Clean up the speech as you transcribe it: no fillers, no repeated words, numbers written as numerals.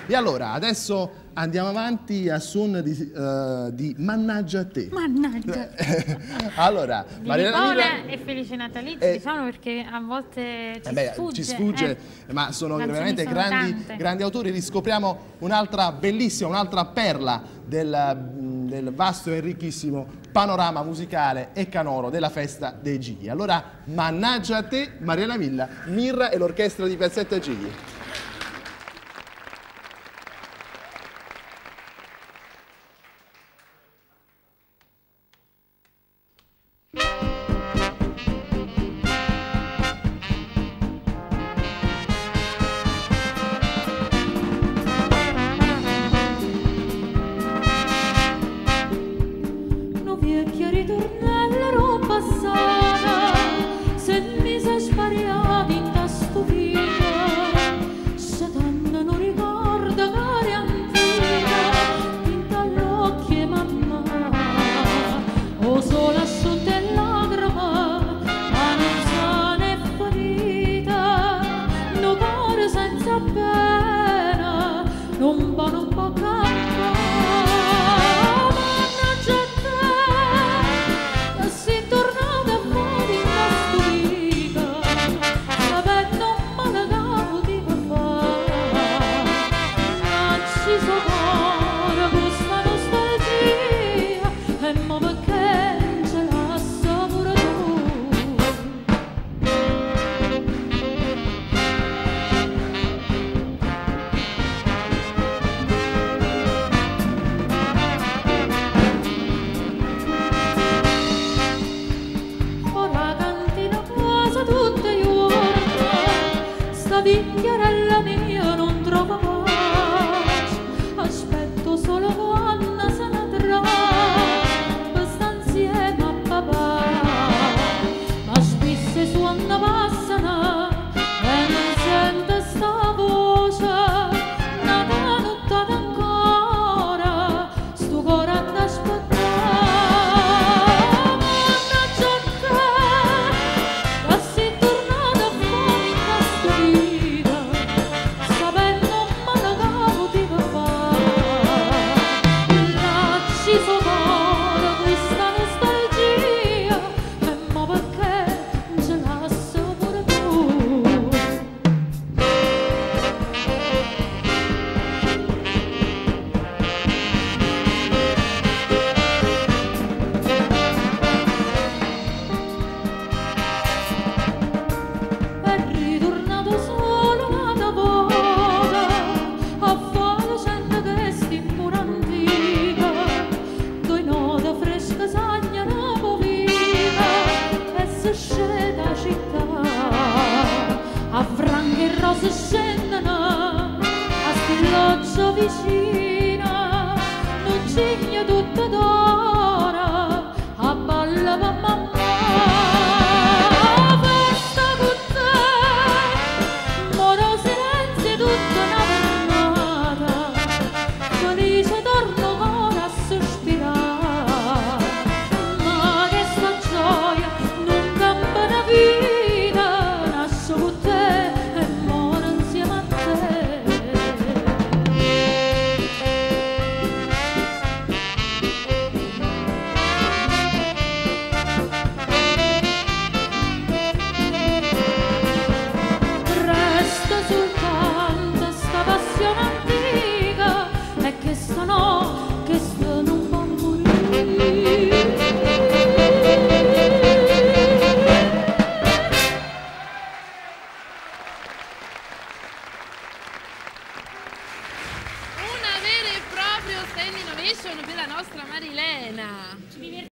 E allora, adesso andiamo avanti a suon di Mannaggia a te. Mannaggia. Allora, Di Marianella Nicola Mirra... e Felice Natalizio, diciamo, perché a volte ci sfugge, ma sono veramente grandi autori. Riscopriamo un'altra bellissima, un'altra perla del vasto e ricchissimo panorama musicale e canoro della festa dei Gigli. Allora, Mannaggia a te, Marianella Mirra e l'orchestra di Piazzetta Gigli. Vecchiarella mia non trova pace, aspetto solo quando se ne andrà per sta insieme a papà. Ma spisse su una passana e non sente sta voce, una nottata ancora sto cuore ad aspettare. Mannaggia a te, che sei tornata fuori da sta vita, sapendo male che poteva fare. Lasci sopra questa nostalgia, e mo perché ce l'ha pure tu. È ritornato solo un'altra volta a fare cento gesti in mura antica, due note fresche sagnano povita e si scende a città, a franche e rose scendono a stilloccio vicina, non cigna tutta d'ora a balla va mamma. Festa con te, moro silenzio tutta una giornata, felice torno ora a sospirare, ma che sta gioia non cambia una vita, nasco con te e moro insieme a te. Resta soltanto sta passione antica e che sta no, che sta non può morire. Una vera e propria standing ovation per la nostra Marilena.